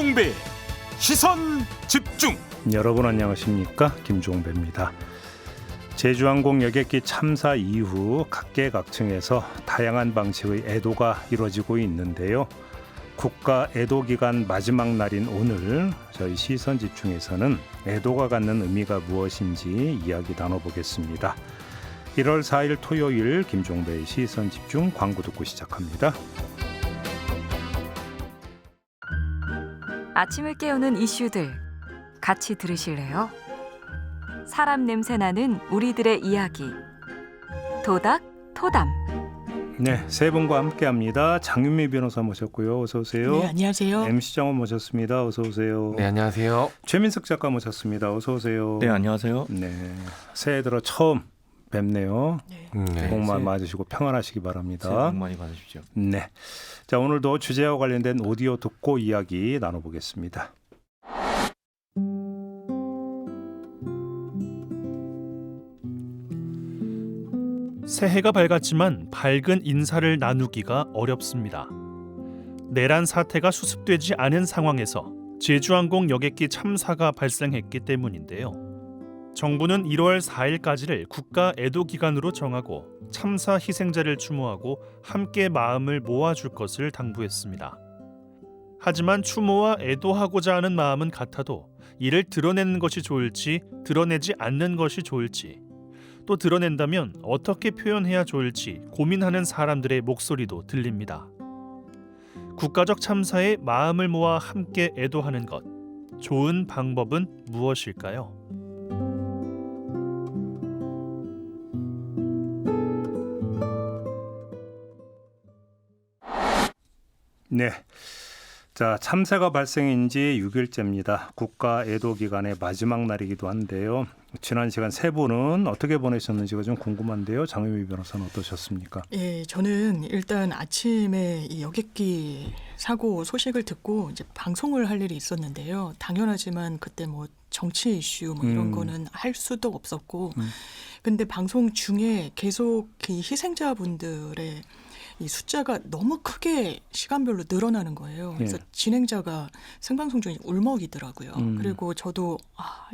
김종배 시선 집중. 여러분 안녕하십니까? 김종배입니다. 제주항공 여객기 참사 이후 각계각층에서 다양한 방식의 애도가 이루어지고 있는데요. 국가 애도기간 마지막 날인 오늘 저희 시선 집중에서는 애도가 갖는 의미가 무엇인지 이야기 나눠보겠습니다. 1월 4일 토요일 김종배의 시선 집중 광고 듣고 시작합니다. 아침을 깨우는 이슈들 같이 들으실래요? 사람 냄새 나는 우리들의 이야기 도닥 토담. 네, 세 분과 함께합니다. 장윤미 변호사 모셨고요. 어서 오세요. 네, 안녕하세요. MC 정원 모셨습니다. 어서 오세요. 네, 안녕하세요. 최민석 작가 모셨습니다. 어서 오세요. 네, 안녕하세요. 네, 새해 들어 처음 뵙네요. 네. 복 많이 맞으시고 평안하시기 바랍니다. 새해 복 많이 받으십시오. 네, 자 오늘도 주제와 관련된 오디오 듣고 이야기 나눠보겠습니다. 새해가 밝았지만 밝은 인사를 나누기가 어렵습니다. 내란 사태가 수습되지 않은 상황에서 제주항공 여객기 참사가 발생했기 때문인데요. 정부는 1월 4일까지를 국가 애도 기간으로 정하고 참사 희생자를 추모하고 함께 마음을 모아줄 것을 당부했습니다. 하지만 추모와 애도하고자 하는 마음은 같아도 이를 드러내는 것이 좋을지 드러내지 않는 것이 좋을지 또 드러낸다면 어떻게 표현해야 좋을지 고민하는 사람들의 목소리도 들립니다. 국가적 참사에 마음을 모아 함께 애도하는 것, 좋은 방법은 무엇일까요? 네, 자 참사가 발생한 지 6일째입니다. 국가 애도 기간의 마지막 날이기도 한데요. 지난 시간 세 분은 어떻게 보내셨는지가 좀 궁금한데요. 장윤미 변호사는 어떠셨습니까? 예, 저는 일단 아침에 이 여객기 사고 소식을 듣고 이제 방송을 할 일이 있었는데요. 당연하지만 그때 뭐 정치 이슈 뭐 이런 거는 할 수도 없었고, 근데 방송 중에 계속 이 희생자분들의 이 숫자가 너무 크게 시간별로 늘어나는 거예요. 그래서 진행자가 생방송 중에 울먹이더라고요. 그리고 저도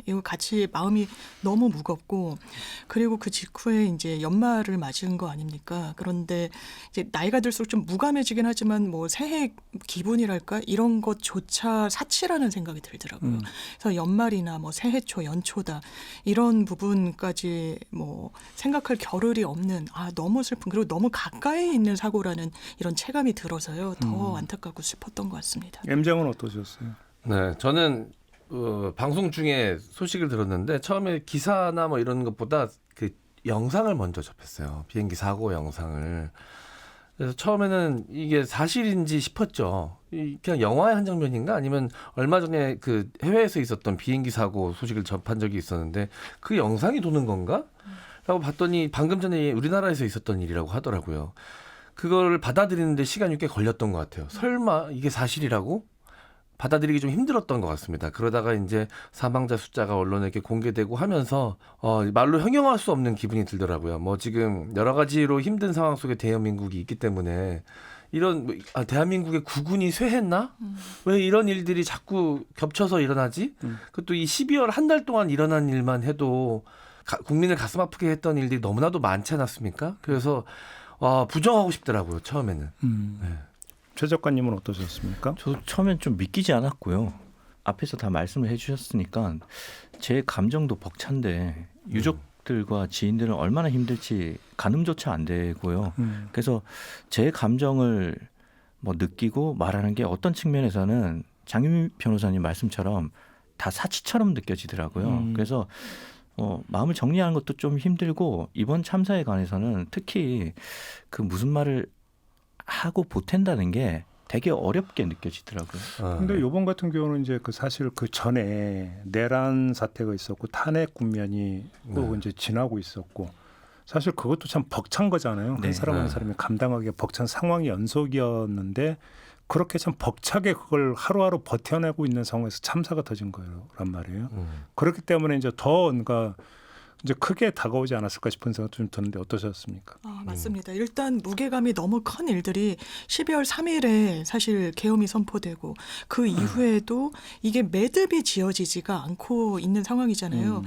이거 같이 마음이 너무 무겁고, 그리고 그 직후에 이제 연말을 맞은 거 아닙니까? 그런데 이제 나이가 들수록 좀 무감해지긴 하지만 뭐 새해 기분이랄까 이런 것조차 사치라는 생각이 들더라고요. 그래서 연말이나 뭐 새해 초 연초다 이런 부분까지 뭐 생각할 겨를이 없는 너무 슬픈, 그리고 너무 가까이 있는 사고라는 이런 체감이 들어서요. 더 안타깝고 슬펐던 것 같습니다. M장은 어떠셨어요? 네, 저는 방송 중에 소식을 들었는데 처음에 기사나 뭐 이런 것보다 그 영상을 먼저 접했어요. 비행기 사고 영상을. 그래서 처음에는 이게 사실인지 싶었죠. 그냥 영화의 한 장면인가 아니면 얼마 전에 그 해외에서 있었던 비행기 사고 소식을 접한 적이 있었는데 그 영상이 도는 건가? 라고 봤더니 방금 전에 우리나라에서 있었던 일이라고 하더라고요. 그걸 받아들이는데 시간이 꽤 걸렸던 것 같아요. 설마 이게 사실이라고? 받아들이기 좀 힘들었던 것 같습니다. 그러다가 이제 사망자 숫자가 언론에 이렇게 공개되고 하면서 말로 형용할 수 없는 기분이 들더라고요. 뭐 지금 여러 가지로 힘든 상황 속에 대한민국이 있기 때문에 이런 대한민국의 국군이 쇠했나? 왜 이런 일들이 자꾸 겹쳐서 일어나지? 그것도 이 12월 한 달 동안 일어난 일만 해도 국민을 가슴 아프게 했던 일들이 너무나도 많지 않았습니까? 그래서 부정하고 싶더라고요, 처음에는. 네. 최 작가님은 어떠셨습니까? 저도 처음엔 좀 믿기지 않았고요. 앞에서 다 말씀을 해주셨으니까 제 감정도 벅찬데 유족들과 지인들은 얼마나 힘들지 가늠조차 안 되고요. 그래서 제 감정을 뭐 느끼고 말하는 게 어떤 측면에서는 장윤미 변호사님 말씀처럼 다 사치처럼 느껴지더라고요. 그래서 마음을 정리하는 것도 좀 힘들고 이번 참사에 관해서는 특히 그 무슨 말을 하고 보탠다는 게 되게 어렵게 느껴지더라고요. 근데 이번 같은 경우는 이제 그 사실 그 전에 내란 사태가 있었고 탄핵 국면이 또 이제 지나고 있었고 사실 그것도 참 벅찬 거잖아요. 한 사람 한 사람이 감당하기에 벅찬 상황이 연속이었는데 그렇게 참 벅차게 그걸 하루하루 버텨내고 있는 상황에서 참사가 터진 거란 말이에요. 그렇기 때문에 이제 더 뭔가 이제 크게 다가오지 않았을까 싶은 생각 좀 드는데 어떠셨습니까? 맞습니다. 일단 무게감이 너무 큰 일들이 12월 3일에 사실 계엄이 선포되고 그 이후에도 이게 매듭이 지어지지가 않고 있는 상황이잖아요.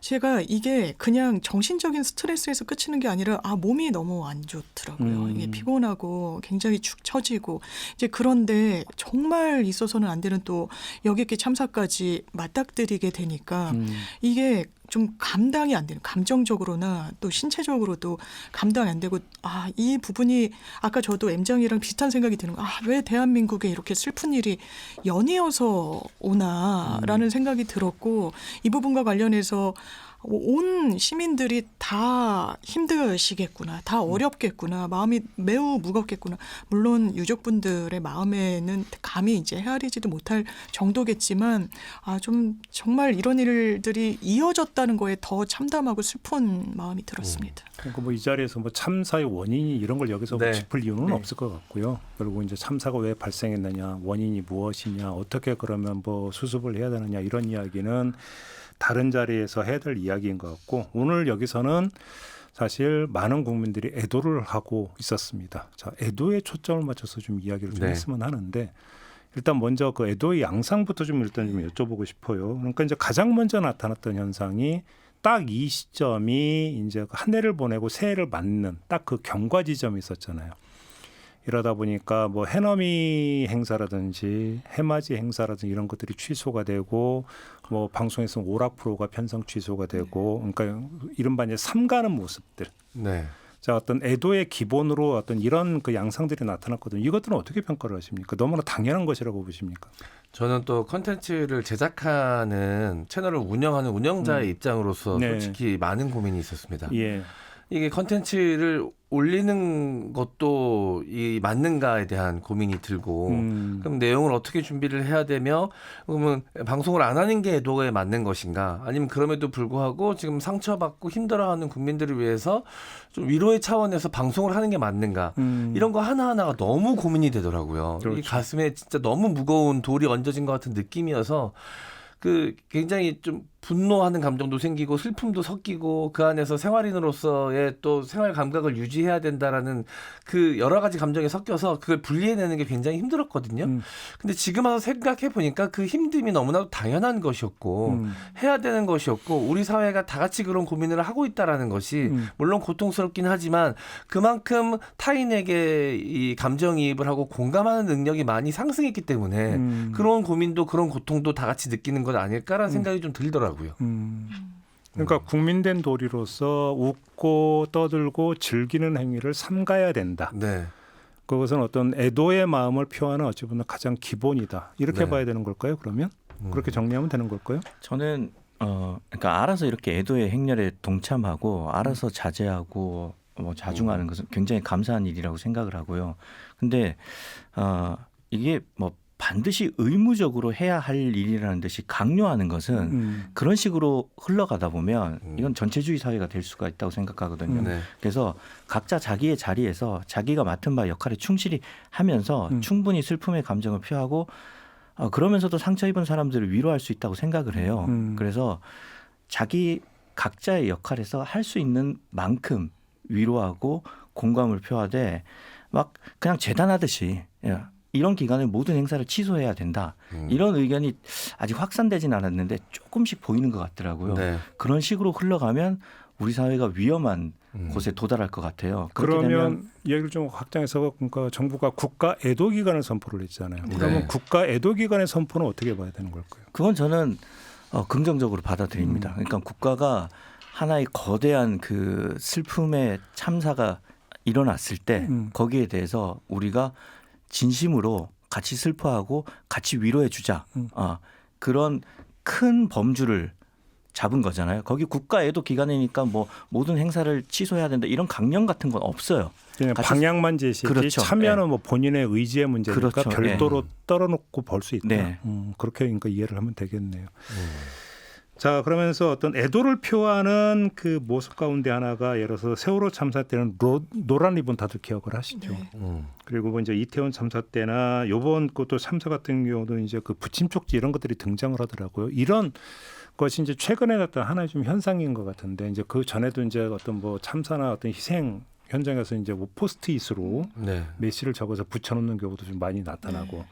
제가 이게 그냥 정신적인 스트레스에서 그치는 게 아니라 몸이 너무 안 좋더라고요. 이게 피곤하고 굉장히 축 처지고 이제 그런데 정말 있어서는 안 되는 또 여객기 참사까지 맞닥뜨리게 되니까 이게 좀 감당이 안 되는 감정적으로나 또 신체적으로도 감당이 안 되고 이 부분이 아까 저도 M장이랑 비슷한 생각이 드는 거 왜 대한민국에 이렇게 슬픈 일이 연이어서 오나라는 생각이 들었고 이 부분과 관련해서 온 시민들이 다 힘드시겠구나, 다 어렵겠구나, 마음이 매우 무겁겠구나. 물론 유족분들의 마음에는 감히 이제 헤아리지도 못할 정도겠지만 좀 정말 이런 일들이 이어졌다는 거에 더 참담하고 슬픈 마음이 들었습니다. 그러니까 뭐 이 자리에서 뭐 참사의 원인이 이런 걸 여기서 네. 짚을 이유는 없을 것 같고요. 그리고 이제 참사가 왜 발생했느냐, 원인이 무엇이냐, 어떻게 그러면 뭐 수습을 해야 되느냐 이런 이야기는 다른 자리에서 해야 될 이야기인 것 같고 오늘 여기서는 사실 많은 국민들이 애도를 하고 있었습니다. 자, 애도에 초점을 맞춰서 좀 이야기를 좀 네. 했으면 하는데 일단 먼저 그 애도의 양상부터 좀 일단 좀 여쭤보고 싶어요. 그러니까 이제 가장 먼저 나타났던 현상이 딱 이 시점이 이제 한 해를 보내고 새해를 맞는 딱 그 경과 지점이 있었잖아요. 이러다 보니까 뭐 해넘이 행사라든지 해맞이 행사라든지 이런 것들이 취소가 되고 뭐 방송에서 오락 프로가 편성 취소가 되고 그러니까 이른바 이제 삼가는 모습들. 네. 자, 어떤 애도의 기본으로 어떤 이런 그 양상들이 나타났거든요. 이것들은 어떻게 평가를 하십니까? 너무나 당연한 것이라고 보십니까? 저는 또 컨텐츠를 제작하는 채널을 운영하는 운영자의 입장으로서 네. 솔직히 많은 고민이 있었습니다. 예. 이게 컨텐츠를 올리는 것도 이 맞는가에 대한 고민이 들고 그럼 내용을 어떻게 준비를 해야 되며 그러면 방송을 안 하는 게 애도에 맞는 것인가 아니면 그럼에도 불구하고 지금 상처받고 힘들어하는 국민들을 위해서 좀 위로의 차원에서 방송을 하는 게 맞는가 이런 거 하나하나가 너무 고민이 되더라고요. 그렇죠. 이 가슴에 진짜 너무 무거운 돌이 얹어진 것 같은 느낌이어서 그 굉장히 좀 분노하는 감정도 생기고 슬픔도 섞이고 그 안에서 생활인으로서의 또 생활 감각을 유지해야 된다라는 그 여러 가지 감정이 섞여서 그걸 분리해내는 게 굉장히 힘들었거든요. 근데 지금 와서 생각해 보니까 그 힘듦이 너무나도 당연한 것이었고 해야 되는 것이었고 우리 사회가 다 같이 그런 고민을 하고 있다라는 것이 물론 고통스럽긴 하지만 그만큼 타인에게 이 감정이입을 하고 공감하는 능력이 많이 상승했기 때문에 그런 고민도 그런 고통도 다 같이 느끼는 것 아닐까라는 생각이 좀 들더라고요. 그러니까 국민된 도리로서 웃고 떠들고 즐기는 행위를 삼가야 된다. 네. 그것은 어떤 애도의 마음을 표하는 어찌 보면 가장 기본이다. 이렇게 네. 봐야 되는 걸까요? 그러면 그렇게 정리하면 되는 걸까요? 저는 그러니까 알아서 이렇게 애도의 행렬에 동참하고 알아서 자제하고 뭐 자중하는 것은 굉장히 감사한 일이라고 생각을 하고요. 근데 이게 뭐 반드시 의무적으로 해야 할 일이라는 듯이 강요하는 것은 그런 식으로 흘러가다 보면 이건 전체주의 사회가 될 수가 있다고 생각하거든요. 네. 그래서 각자 자기의 자리에서 자기가 맡은 바 역할에 충실히 하면서 충분히 슬픔의 감정을 표하고 그러면서도 상처 입은 사람들을 위로할 수 있다고 생각을 해요. 그래서 자기 각자의 역할에서 할 수 있는 만큼 위로하고 공감을 표하되 막 그냥 재단하듯이 이런 기간에 모든 행사를 취소해야 된다. 이런 의견이 아직 확산되진 않았는데 조금씩 보이는 것 같더라고요. 네. 그런 식으로 흘러가면 우리 사회가 위험한 곳에 도달할 것 같아요. 그렇게 그러면 되면 얘기를 좀 확장해서 그러니까 정부가 국가 애도 기간을 선포를 했잖아요. 그러면 네. 국가 애도 기간의 선포는 어떻게 봐야 되는 걸까요? 그건 저는 긍정적으로 받아들입니다. 그러니까 국가가 하나의 거대한 그 슬픔의 참사가 일어났을 때 거기에 대해서 우리가 진심으로 같이 슬퍼하고 같이 위로해 주자. 그런 큰 범주를 잡은 거잖아요. 거기 국가애도 기간이니까 뭐 모든 행사를 취소해야 된다 이런 강령 같은 건 없어요. 그냥 같이 방향만 제시했지 그렇죠. 참여는 네. 뭐 본인의 의지의 문제니까 그렇죠. 별도로 떨어놓고 볼 수 있다. 네. 그렇게 그러니까 이해를 하면 되겠네요. 자, 그러면서 어떤 애도를 표하는 그 모습 가운데 하나가 예를 들어서 세월호 참사 때는 노란 리본 다들 기억을 하시죠. 네. 그리고 뭐 이제 이태원 참사 때나 요번 것도 참사 같은 경우도 이제 그 붙임 쪽지 이런 것들이 등장을 하더라고요. 이런 것이 이제 최근에 어떤 하나의 좀 현상인 것 같은데 이제 그 전에도 이제 어떤 뭐 참사나 어떤 희생 현장에서 이제 뭐 포스트잇으로 네. 메시를 적어서 붙여놓는 경우도 좀 많이 나타나고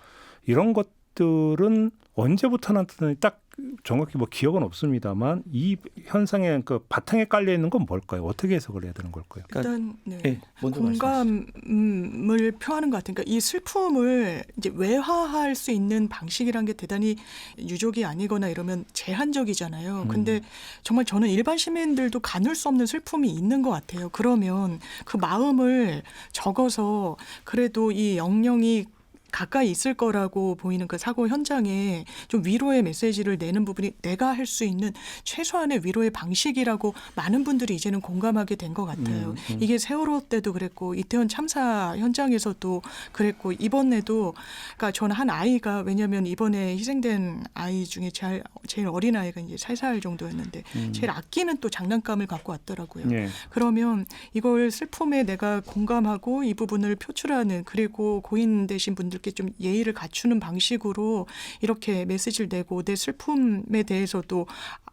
이런 것들은 언제부터 나타나는지 딱 정확히 뭐 기억은 없습니다만 이 현상의 그 바탕에 깔려 있는 건 뭘까요? 어떻게 해석을 해야 되는 걸까요? 일단 네. 네, 먼저 말씀하세요. 공감을 표하는 것 같으니까 이 슬픔을 이제 외화할 수 있는 방식이란 게 대단히 유족이 아니거나 이러면 제한적이잖아요. 근데 정말 저는 일반 시민들도 가눌 수 없는 슬픔이 있는 것 같아요. 그러면 그 마음을 적어서 그래도 이 영령이 가까이 있을 거라고 보이는 그 사고 현장에 좀 위로의 메시지를 내는 부분이 내가 할 수 있는 최소한의 위로의 방식이라고 많은 분들이 이제는 공감하게 된 것 같아요. 이게 세월호 때도 그랬고 이태원 참사 현장에서도 그랬고 이번에도 그러니까 저는 한 아이가 왜냐하면 이번에 희생된 아이 중에 제일 어린 아이가 이제 3살 정도였는데 제일 아끼는 또 장난감을 갖고 왔더라고요. 네. 그러면 이걸 슬픔에 내가 공감하고 이 부분을 표출하는 그리고 고인 되신 분들께 좀 예의를 갖추는 방식으로 이렇게 메시지를 내고 내 슬픔에 대해서도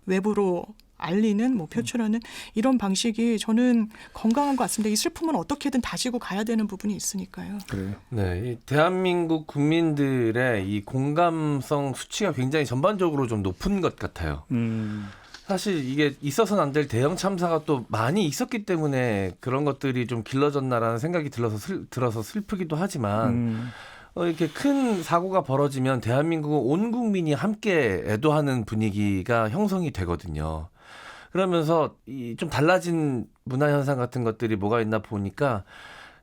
외부로 알리는 뭐 표출하는 이런 방식이 저는 건강한 것 같습니다. 이 슬픔은 어떻게든 다지고 가야 되는 부분이 있으니까요. 그래요. 네, 이 대한민국 국민들의 이 공감성 수치가 굉장히 전반적으로 좀 높은 것 같아요. 사실 이게 있어서는 안 될 대형 참사가 또 많이 있었기 때문에 그런 것들이 좀 길러졌나라는 생각이 들어서 슬프기도 하지만 이렇게 큰 사고가 벌어지면 대한민국은 온 국민이 함께 애도하는 분위기가 형성이 되거든요. 그러면서 이 좀 달라진 문화 현상 같은 것들이 뭐가 있나 보니까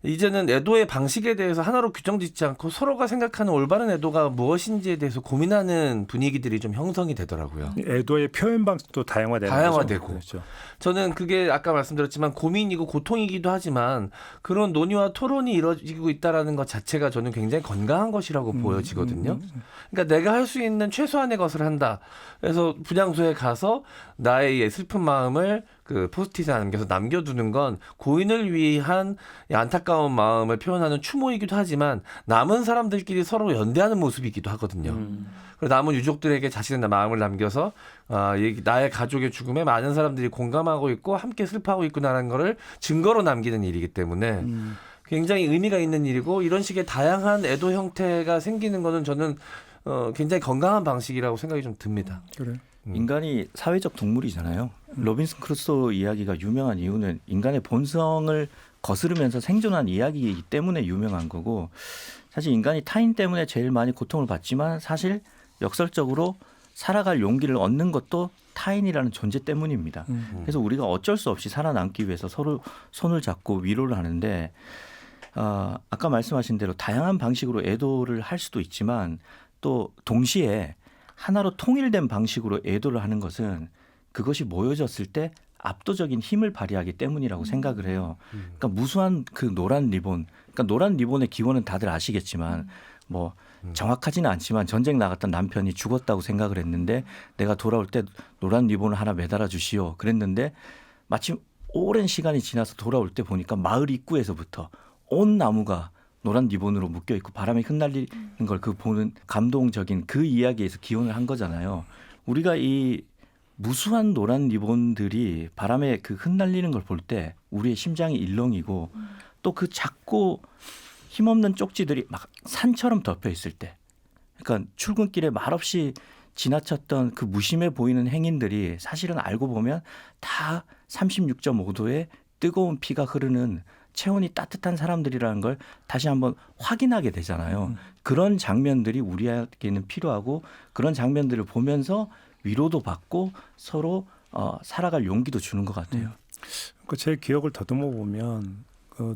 이제는 애도의 방식에 대해서 하나로 규정짓지 않고 서로가 생각하는 올바른 애도가 무엇인지에 대해서 고민하는 분위기들이 좀 형성이 되더라고요. 애도의 표현 방식도 다양화되고. 그렇죠. 저는 그게 아까 말씀드렸지만 고민이고 고통이기도 하지만 그런 논의와 토론이 이루어지고 있다는 것 자체가 저는 굉장히 건강한 것이라고 보여지거든요. 그러니까 내가 할 수 있는 최소한의 것을 한다. 그래서 분향소에 가서 나의 슬픈 마음을 그 포스트잇에 남겨두는 건 고인을 위한 안타까운 마음을 표현하는 추모이기도 하지만 남은 사람들끼리 서로 연대하는 모습이기도 하거든요. 그리고 남은 유족들에게 자신의 마음을 남겨서 나의 가족의 죽음에 많은 사람들이 공감하고 있고 함께 슬퍼하고 있구나라는 거를 증거로 남기는 일이기 때문에 굉장히 의미가 있는 일이고 이런 식의 다양한 애도 형태가 생기는 거는 저는 굉장히 건강한 방식이라고 생각이 좀 듭니다. 그래. 인간이 사회적 동물이잖아요. 로빈슨 크루소 이야기가 유명한 이유는 인간의 본성을 거스르면서 생존한 이야기이기 때문에 유명한 거고 사실 인간이 타인 때문에 제일 많이 고통을 받지만 사실 역설적으로 살아갈 용기를 얻는 것도 타인이라는 존재 때문입니다. 그래서 우리가 어쩔 수 없이 살아남기 위해서 서로 손을 잡고 위로를 하는데 아까 말씀하신 대로 다양한 방식으로 애도를 할 수도 있지만 또 동시에 하나로 통일된 방식으로 애도를 하는 것은 그것이 모여졌을 때 압도적인 힘을 발휘하기 때문이라고 생각을 해요. 그러니까 무수한 그 노란 리본, 그러니까 노란 리본의 기원은 다들 아시겠지만 뭐 정확하지는 않지만 전쟁 나갔던 남편이 죽었다고 생각을 했는데 내가 돌아올 때 노란 리본을 하나 매달아 주시오. 그랬는데 마침 오랜 시간이 지나서 돌아올 때 보니까 마을 입구에서부터 온 나무가 노란 리본으로 묶여 있고 바람에 흩날리는 걸 그 보는 감동적인 그 이야기에서 기원을 한 거잖아요. 우리가 이 무수한 노란 리본들이 바람에 그 흩날리는 걸 볼 때 우리의 심장이 일렁이고 또 그 작고 힘없는 쪽지들이 막 산처럼 덮여 있을 때 그러니까 출근길에 말없이 지나쳤던 그 무심해 보이는 행인들이 사실은 알고 보면 다 36.5도의 뜨거운 피가 흐르는 체온이 따뜻한 사람들이라는 걸 다시 한번 확인하게 되잖아요. 그런 장면들이 우리에게는 필요하고 그런 장면들을 보면서 위로도 받고 서로 살아갈 용기도 주는 것 같아요. 제 기억을 더듬어 보면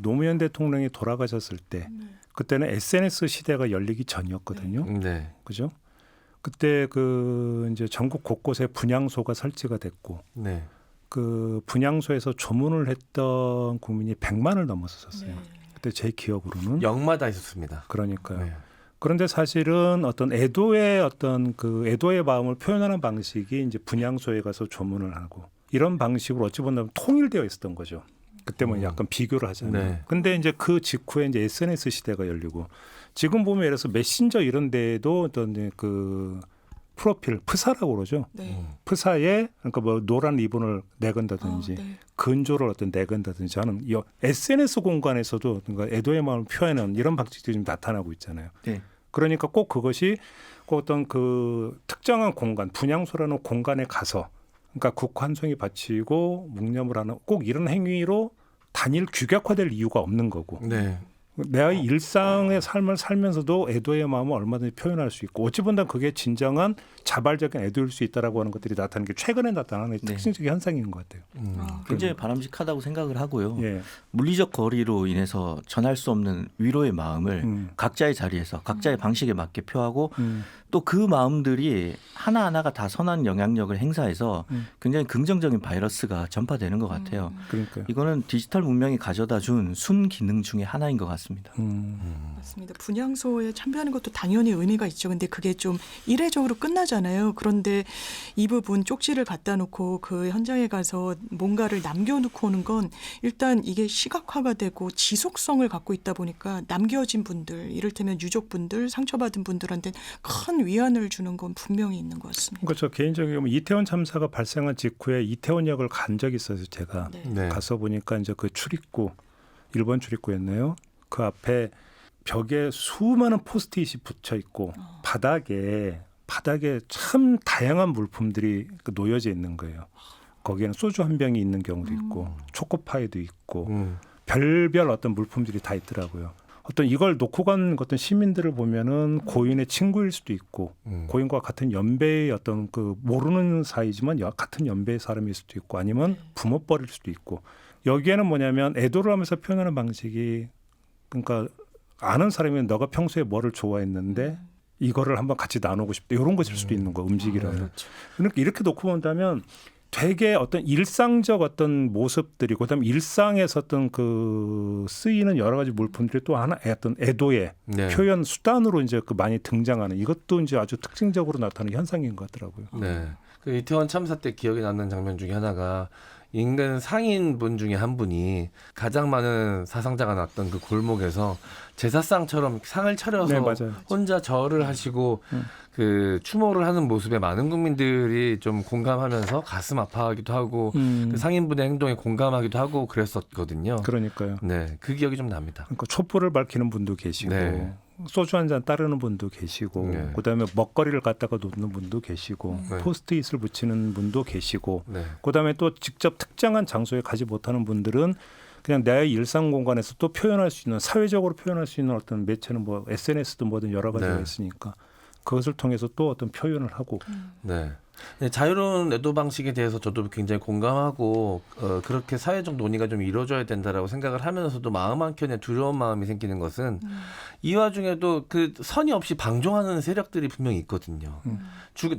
노무현 대통령이 돌아가셨을 때 그때는 SNS 시대가 열리기 전이었거든요. 네. 그죠? 그때 그 이제 전국 곳곳에 분향소가 설치가 됐고 네. 그 분향소에서 조문을 했던 국민이 100만을 넘었었어요. 네. 그때 제 기억으로는 역마다 있었습니다. 그러니까요. 네. 그런데 사실은 어떤 애도의 마음을 표현하는 방식이 이제 분향소에 가서 조문을 하고 이런 방식으로 어찌 보면 통일되어 있었던 거죠. 그때 뭐 약간 비교를 하잖아요. 네. 근데 이제 그 직후에 이제 SNS 시대가 열리고 지금 보면 예를 들어서 메신저 이런 데에도 어떤 그 프로필 프사라고 그러죠. 네. 프사에 그러니까 뭐 노란 리본을 내건다든지 네. 근조를 어떤 내건다든지 하는 이 SNS 공간에서도 그러니까 애도의 마음을 표현하는 이런 방식들이 좀 나타나고 있잖아요. 네. 그러니까 꼭 그것이 꼭 어떤 그 특정한 공간, 분향소라는 공간에 가서 그러니까 국환송이 바치고 묵념을 하는 꼭 이런 행위로 단일 규격화될 이유가 없는 거고 네. 내 일상의 삶을 살면서도 애도의 마음을 얼마든지 표현할 수 있고 어찌 본다면 그게 진정한 자발적인 애도일 수 있다라고 하는 것들이 나타나는 게 최근에 나타나는 네. 특징적인 현상인 것 같아요. 굉장히 바람직하다고 생각을 하고요. 예. 물리적 거리로 인해서 전할 수 없는 위로의 마음을 각자의 자리에서 각자의 방식에 맞게 표하고 또 그 마음들이 하나하나가 다 선한 영향력을 행사해서 굉장히 긍정적인 바이러스가 전파되는 것 같아요. 그러니까요. 이거는 디지털 문명이 가져다 준 순기능 중에 하나인 것 같습니다. 맞습니다. 분향소에 참여하는 것도 당연히 의미가 있죠. 근데 그게 좀 이례적으로 끝나잖아요. 그런데 이 부분 쪽지를 갖다 놓고 그 현장에 가서 뭔가를 남겨놓고 오는 건 일단 이게 시각화가 되고 지속성을 갖고 있다 보니까 남겨진 분들, 이를테면 유족분들, 상처받은 분들한테 큰 위안을 주는 건 분명히 있는 것 같습니다. 그러니까 저 개인적으로 이태원 참사가 발생한 직후에 이태원역을 간 적이 있어서 제가 네. 네. 가서 보니까 이제 그 출입구 1번 출입구였네요. 그 앞에 벽에 수많은 포스트잇이 붙여 있고 바닥에 참 다양한 물품들이 놓여져 있는 거예요. 거기에는 소주 한 병이 있는 경우도 있고 초코파이도 있고 별별 어떤 물품들이 다 있더라고요. 어떤 이걸 놓고 간 어떤 시민들을 보면은 고인의 친구일 수도 있고 고인과 같은 연배의 어떤 그 모르는 사이지만 같은 연배의 사람일 수도 있고 아니면 부모뻘일 수도 있고 여기에는 뭐냐면 애도를 하면서 표현하는 방식이 그러니까 아는 사람이면 너가 평소에 뭐를 좋아했는데 이거를 한번 같이 나누고 싶다 이런 것일 수도 있는 거 음식이라면 그렇죠. 그러니까 이렇게 놓고 본다면 되게 어떤 일상적 어떤 모습들이 그다음에 일상에서 어떤 그 쓰이는 여러 가지 물품들이 또 하나 어떤 애도의 네. 표현 수단으로 이제 그 많이 등장하는 이것도 이제 아주 특징적으로 나타나는 현상인 것 같더라고요. 네. 그 이태원 참사 때 기억에 남는 장면 중에 하나가 인근 상인분 중에 한 분이 가장 많은 사상자가 났던 그 골목에서 제사상처럼 상을 차려서 네, 맞아요. 혼자 절을 하시고 그 추모를 하는 모습에 많은 국민들이 좀 공감하면서 가슴 아파하기도 하고 그 상인분의 행동에 공감하기도 하고 그랬었거든요. 그러니까요. 네, 그 기억이 좀 납니다. 그러니까 촛불을 밝히는 분도 계시고 네. 소주 한 잔 따르는 분도 계시고 네. 그다음에 먹거리를 갖다가 놓는 분도 계시고 네. 포스트잇을 붙이는 분도 계시고 네, 그다음에 또 직접 특정한 장소에 가지 못하는 분들은 그냥 내 일상 공간에서 또 표현할 수 있는 사회적으로 표현할 수 있는 어떤 매체는 뭐 SNS도 뭐든 여러 가지가 네. 있으니까 그것을 통해서 또 어떤 표현을 하고 네. 네, 자유로운 애도 방식에 대해서 저도 굉장히 공감하고 그렇게 사회적 논의가 좀 이루어져야 된다라고 생각을 하면서도 마음 한켠에 두려운 마음이 생기는 것은 이 와중에도 그 선이 없이 방종하는 세력들이 분명히 있거든요.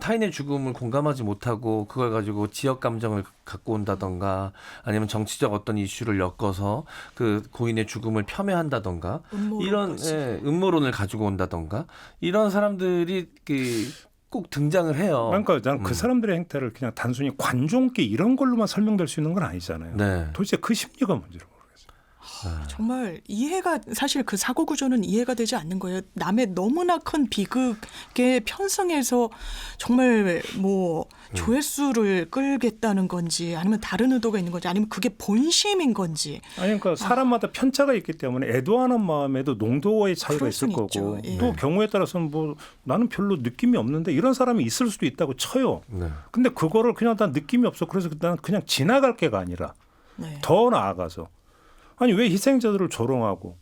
타인의 죽음을 공감하지 못하고 그걸 가지고 지역 감정을 갖고 온다던가 아니면 정치적 어떤 이슈를 엮어서 그 고인의 죽음을 폄훼한다던가 이런 음모론을 가지고 온다던가 이런 사람들이 꼭 등장을 해요. 그러니까 난 그 사람들의 행태를 그냥 단순히 관종기 이런 걸로만 설명될 수 있는 건 아니잖아요. 네. 도대체 그 심리가 뭔지를 모르겠어요. 정말 이해가 사실 그 사고 구조는 이해가 되지 않는 거예요. 남의 너무나 큰 비극에 편성해서 정말 뭐 조회수를 끌겠다는 건지 아니면 다른 의도가 있는 건지 아니면 그게 본심인 건지. 아니 그러니까 사람마다 편차가 있기 때문에 애도하는 마음에도 농도의 차이가 그럴 있을 수는 거고 있죠. 예. 또 경우에 따라서는 뭐 나는 별로 느낌이 없는데 이런 사람이 있을 수도 있다고 쳐요. 네. 근데 그거를 그냥 난 느낌이 없어. 그래서 난 그냥 지나갈 게가 아니라 네. 더 나아가서 아니 왜 희생자들을 조롱하고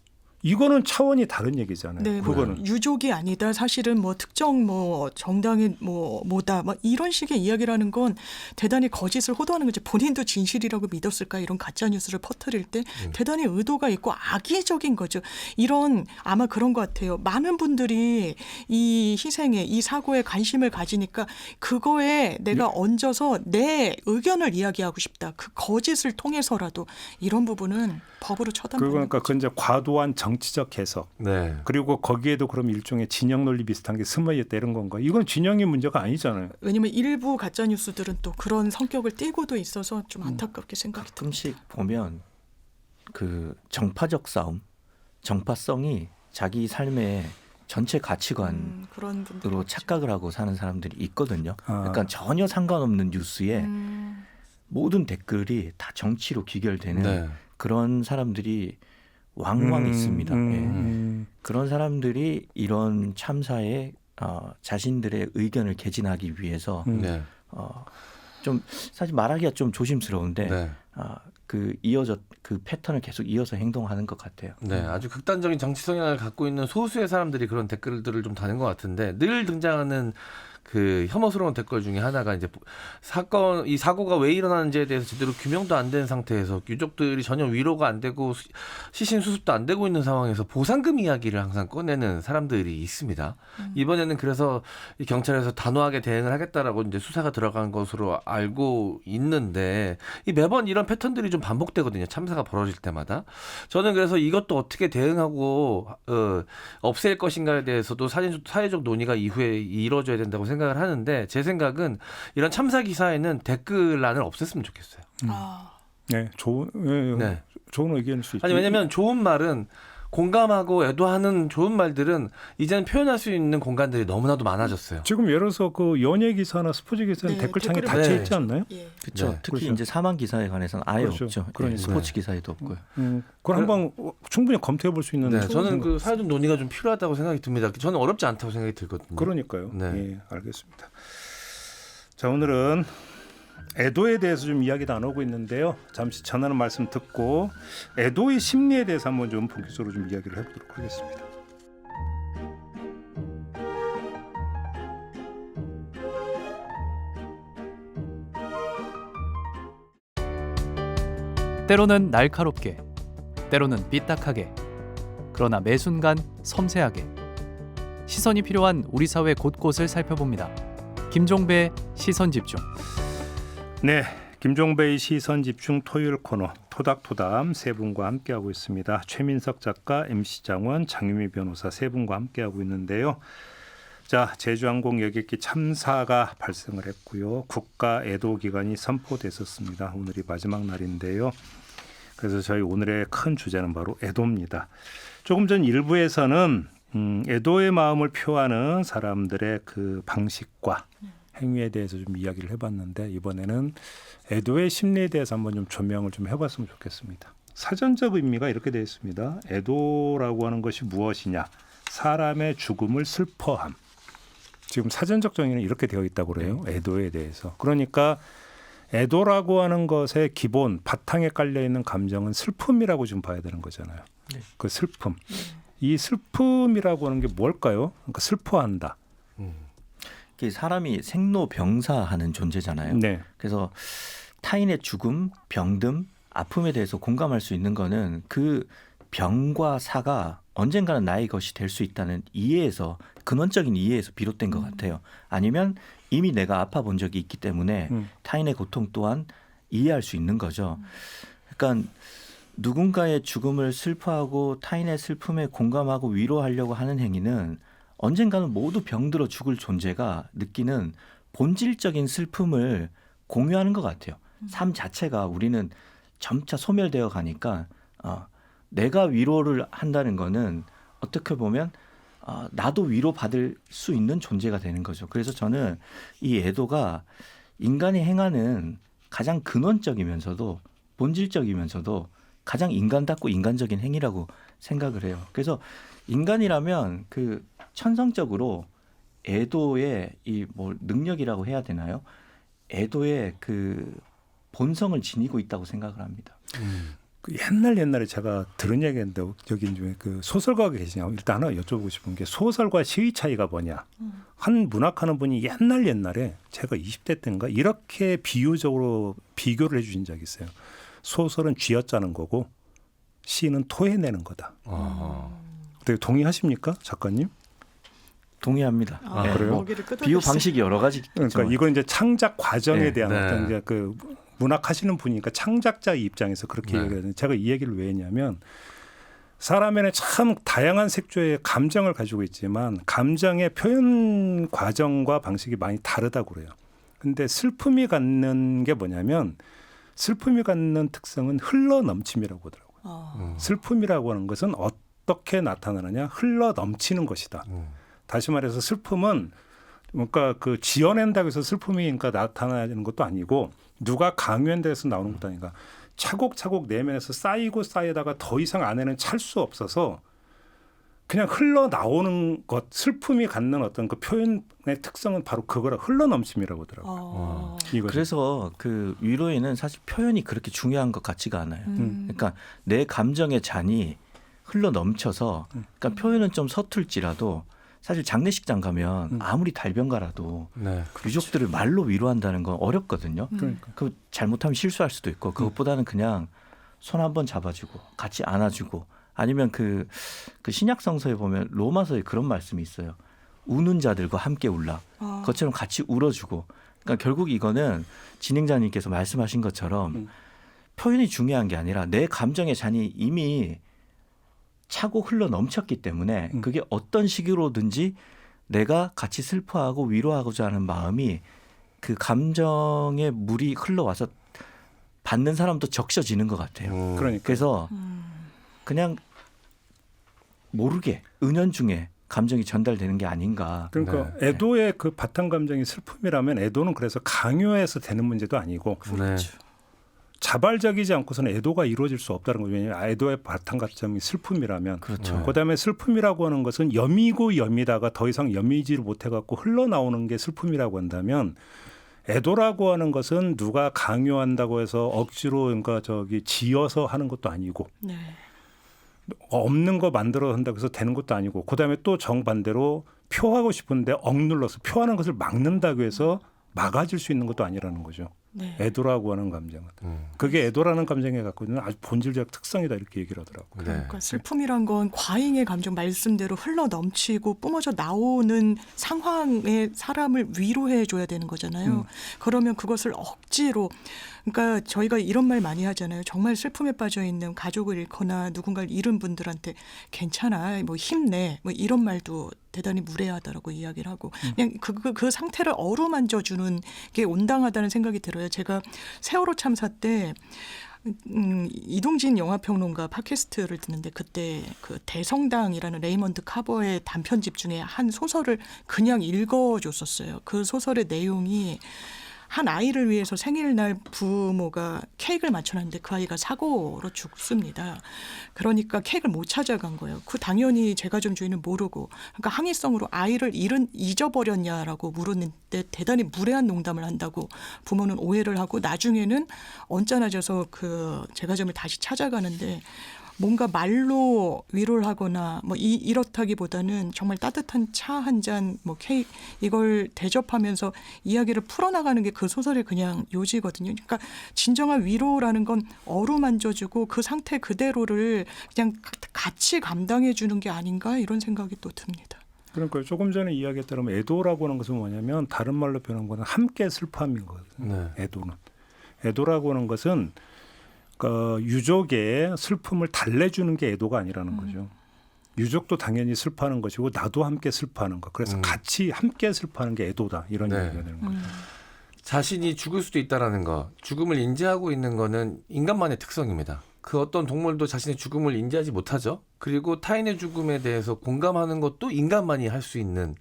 이거는 차원이 다른 얘기잖아요. 네, 그거는 유족이 아니다. 사실은 뭐 특정 뭐 정당의 뭐다. 막 이런 식의 이야기라는 건 대단히 거짓을 호도하는 거지. 본인도 진실이라고 믿었을까 이런 가짜 뉴스를 퍼뜨릴 때 대단히 의도가 있고 악의적인 거죠. 이런 아마 그런 것 같아요. 많은 분들이 이 희생에 이 사고에 관심을 가지니까 그거에 내가 얹어서 내 의견을 이야기하고 싶다. 그 거짓을 통해서라도 이런 부분은 법으로 처단받는 그러니까 거죠. 그 이제 과도한 정 정치적 해석 네. 그리고 거기에도 그럼 일종의 진영 논리 비슷한 게 스며 있다 이런 건가? 이건 진영의 문제가 아니잖아요. 왜냐면 일부 가짜 뉴스들은 또 그런 성격을 띠고도 있어서 좀 안타깝게 생각이 듭니다. 가끔씩 보면 그 정파적 싸움, 정파성이 자기 삶의 전체 가치관으로 그런 분들 있죠. 착각을 하고 사는 사람들이 있거든요. 아. 그러니까 전혀 상관없는 뉴스에 모든 댓글이 다 정치로 귀결되는 네. 그런 사람들이 왕왕 있습니다. 예. 그런 사람들이 이런 참사에 자신들의 의견을 개진하기 위해서 네. 좀 사실 말하기가 좀 조심스러운데 네. 그 패턴을 계속 이어서 행동하는 것 같아요. 네, 아주 극단적인 정치 성향을 갖고 있는 소수의 사람들이 그런 댓글들을 좀 다는 것 같은데 늘 등장하는 그 혐오스러운 댓글 중에 하나가 이제 이 사고가 왜 일어나는지에 대해서 제대로 규명도 안 된 상태에서 유족들이 전혀 위로가 안 되고 시신 수습도 안 되고 있는 상황에서 보상금 이야기를 항상 꺼내는 사람들이 있습니다. 이번에는 그래서 이 경찰에서 단호하게 대응을 하겠다라고 이제 수사가 들어간 것으로 알고 있는데 이 매번 이런 패턴들이 좀 반복되거든요. 참사가 벌어질 때마다. 저는 그래서 이것도 어떻게 대응하고 없앨 것인가에 대해서도 사회적 논의가 이후에 이루어져야 된다고 생각을 하는데 제 생각은 이런 참사 기사에는 댓글란을 없앴으면 좋겠어요. 네, 좋은 의견일 수 있죠. 아니 왜냐하면 좋은 말은 공감하고 애도하는 좋은 말들은 이제는 표현할 수 있는 공간들이 너무나도 많아졌어요. 지금 예를 들어서 그 연예 기사나 스포츠 기사는 네, 댓글창에 댓글이 닫혀 많아요. 있지 않나요? 예. 그렇죠. 네. 특히 그렇죠. 이제 사망 기사에 관해서는 아예 그렇죠. 없죠. 그러니까요. 스포츠 기사에도 없고요. 그걸 한번 충분히 검토해 볼 수 있는. 네, 저는 생각- 그 사회적 논의가 좀 필요하다고 생각이 듭니다. 저는 어렵지 않다고 생각이 들거든요. 그러니까요. 네. 예, 알겠습니다. 자, 오늘은 애도에 대해서 좀 이야기 나누고 있는데요. 잠시 전하는 말씀 듣고 애도의 심리에 대해서 한번 좀 본격적으로 좀 이야기를 해보도록 하겠습니다. 때로는 날카롭게, 때로는 삐딱하게, 그러나 매 순간 섬세하게 시선이 필요한 우리 사회 곳곳을 살펴봅니다. 김종배의 시선집중. 네, 김종배의 시선집중 토요일 코너 토닥토담 세 분과 함께하고 있습니다. 최민석 작가, MC 장원, 장유미 변호사 세 분과 함께하고 있는데요. 자, 제주항공 여객기 참사가 발생을 했고요. 국가 애도 기간이 선포됐었습니다. 오늘이 마지막 날인데요. 그래서 저희 오늘의 큰 주제는 바로 애도입니다. 조금 전 일부에서는 애도의 마음을 표하는 사람들의 그 방식과 행위에 대해서 좀 이야기를 해봤는데 이번에는 애도의 심리에 대해서 한번 좀 조명을 좀 해봤으면 좋겠습니다. 사전적 의미가 이렇게 되어 있습니다. 애도라고 하는 것이 무엇이냐? 사람의 죽음을 슬퍼함. 지금 사전적 정의는 이렇게 되어 있다고 그래요. 애도에 대해서. 그러니까 애도라고 하는 것의 기본 바탕에 깔려 있는 감정은 슬픔이라고 좀 봐야 되는 거잖아요. 네. 그 슬픔. 이 슬픔이라고 하는 게 뭘까요? 그러니까 슬퍼한다. 이게 사람이 생로병사하는 존재잖아요. 네. 그래서 타인의 죽음, 병듦, 아픔에 대해서 공감할 수 있는 거는 그 병과 사가 언젠가는 나의 것이 될 수 있다는 이해에서 근원적인 이해에서 비롯된 것 같아요. 아니면 이미 내가 아파 본 적이 있기 때문에 타인의 고통 또한 이해할 수 있는 거죠. 그러니까 누군가의 죽음을 슬퍼하고 타인의 슬픔에 공감하고 위로하려고 하는 행위는 언젠가는 모두 병들어 죽을 존재가 느끼는 본질적인 슬픔을 공유하는 것 같아요. 삶 자체가 우리는 점차 소멸되어 가니까 내가 위로를 한다는 거는 어떻게 보면 나도 위로받을 수 있는 존재가 되는 거죠. 그래서 저는 이 애도가 인간이 행하는 가장 근원적이면서도 본질적이면서도 가장 인간답고 인간적인 행위라고 생각을 해요. 그래서 인간이라면 그 천성적으로 애도의 이 뭐 능력이라고 해야 되나요? 애도의 그 본성을 지니고 있다고 생각을 합니다. 그 옛날에 제가 들은 얘기인데 여기 중에 그 소설가가 계시냐 일단 하나 여쭤보고 싶은 게 소설과 시의 차이가 뭐냐. 한 문학하는 분이 옛날에 제가 20대 때인가 이렇게 비유적으로 비교를 해주신 적이 있어요. 소설은 쥐어짜는 거고 시는 토해내는 거다. 어떻게 동의하십니까, 작가님? 동의합니다. 네. 그래요? 먹이를 끄덕였어요. 비유 방식이 여러 가지. 그러니까 이건 이제 창작 과정에 네. 대한 어떤 이제 그 문학 하시는 분이니까 창작자 입장에서 그렇게 네. 얘기하는. 제가 이 얘기를 왜 했냐면 사람에는 참 다양한 색조의 감정을 가지고 있지만 감정의 표현 과정과 방식이 많이 다르다고 그래요. 근데 슬픔이 갖는 게 뭐냐면 슬픔이 갖는 특성은 흘러 넘침이라고 하더라고요. 슬픔이라고 하는 것은 어떻게 나타나느냐? 흘러 넘치는 것이다. 다시 말해서 슬픔은 뭔가 그 지어낸다고 해서 슬픔이 그러니까 나타나는 것도 아니고 누가 강요한다고 나오는 것도 아닌가. 차곡차곡 내면에서 쌓이고 쌓이다가 더 이상 안에는 찰 수 없어서 그냥 흘러나오는 것, 슬픔이 갖는 어떤 그 표현의 특성은 바로 그거라 흘러넘침이라고 하더라고요. 이거죠. 그래서 그 위로에는 사실 표현이 그렇게 중요한 것 같지가 않아요. 그러니까 내 감정의 잔이 흘러넘쳐서 그러니까 표현은 좀 서툴지라도 사실 장례식장 가면 아무리 달변가라도 네. 유족들을 말로 위로한다는 건 어렵거든요. 그러니까. 그 잘못하면 실수할 수도 있고 그것보다는 그냥 손 한번 잡아주고 같이 안아주고 아니면 그 신약 성서에 보면 로마서에 그런 말씀이 있어요. 우는 자들과 함께 울라. 그것처럼 같이 울어주고. 그러니까 결국 이거는 진행자님께서 말씀하신 것처럼 표현이 중요한 게 아니라 내 감정의 잔이 이미 차고 흘러 넘쳤기 때문에 그게 어떤 식으로든지 내가 같이 슬퍼하고 위로하고자 하는 마음이 그 감정의 물이 흘러와서 받는 사람도 적셔지는 것 같아요. 그러니까. 그래서 그냥 모르게 은연중에 감정이 전달되는 게 아닌가. 그러니까 네. 애도의 그 바탕 감정이 슬픔이라면 애도는 그래서 강요해서 되는 문제도 아니고 네. 자발적이지 않고서는 애도가 이루어질 수 없다는 거죠. 왜냐하면 애도의 바탕 감정이 슬픔이라면. 그렇죠. 그다음에 슬픔이라고 하는 것은 염이고 염이다가 더 이상 염이지를 못해갖고 흘러나오는 게 슬픔이라고 한다면 애도라고 하는 것은 누가 강요한다고 해서 억지로 그러니까 지어서 하는 것도 아니고 네. 없는 거 만들어 한다고 해서 되는 것도 아니고 그다음에 또 정반대로 표하고 싶은데 억눌러서 표하는 것을 막는다고 해서 막아질 수 있는 것도 아니라는 거죠. 네. 애도라고 하는 감정은. 그게 애도라는 감정에 갖고 있는 아주 본질적 특성이다 이렇게 얘기를 하더라고요. 그러니까 슬픔이란 건 과잉의 감정 말씀대로 흘러 넘치고 뿜어져 나오는 상황에 사람을 위로해 줘야 되는 거잖아요. 그러면 그것을 억지로 그러니까 저희가 이런 말 많이 하잖아요. 정말 슬픔에 빠져 있는 가족을 잃거나 누군가를 잃은 분들한테 괜찮아, 뭐 힘내, 뭐 이런 말도 대단히 무례하다라고 이야기를 하고 그냥 그 상태를 어루만져 주는 게 온당하다는 생각이 들어요. 제가 세월호 참사 때 이동진 영화평론가 팟캐스트를 듣는데 그때 그 대성당이라는 레이먼드 카버의 단편집 중에 한 소설을 그냥 읽어줬었어요. 그 소설의 내용이 한 아이를 위해서 생일날 부모가 케이크를 맞춰놨는데 그 아이가 사고로 죽습니다. 그러니까 케이크를 못 찾아간 거예요. 그 당연히 제과점 주인은 모르고 그러니까 항의성으로 아이를 잊어버렸냐라고 물었는데 대단히 무례한 농담을 한다고 부모는 오해를 하고 나중에는 언짢아져서 그 제과점을 다시 찾아가는데 뭔가 말로 위로를 하거나 뭐 이렇다기보다는 정말 따뜻한 차 한 잔, 뭐 케이크 이걸 대접하면서 이야기를 풀어나가는 게 그 소설의 그냥 요지거든요. 그러니까 진정한 위로라는 건 어루만져주고 그 상태 그대로를 그냥 같이 감당해 주는 게 아닌가 이런 생각이 또 듭니다. 그러니까 조금 전에 이야기했던 애도라고 하는 것은 뭐냐면 다른 말로 표현한 것은 함께 슬퍼함인 거거든요. 네. 애도는. 애도라고 하는 것은 그 유족의 슬픔을 달래주는 게 애도가 아니라는 거죠. 유족도 당연히 슬퍼하는 것이고 나도 함께 슬퍼하는 것. 그래서 같이 함께 슬퍼하는 게 애도다. 이런 네. 얘기가 되는 거죠. 자신이 죽을 수도 있다라는 거, 죽음을 인지하고 있는 거는 인간만의 특성입니다. 그 어떤 동물도 자신의 죽음을 인지하지 못하죠. 그리고 타인의 죽음에 대해서 공감하는 것도 인간만이 할 수 있는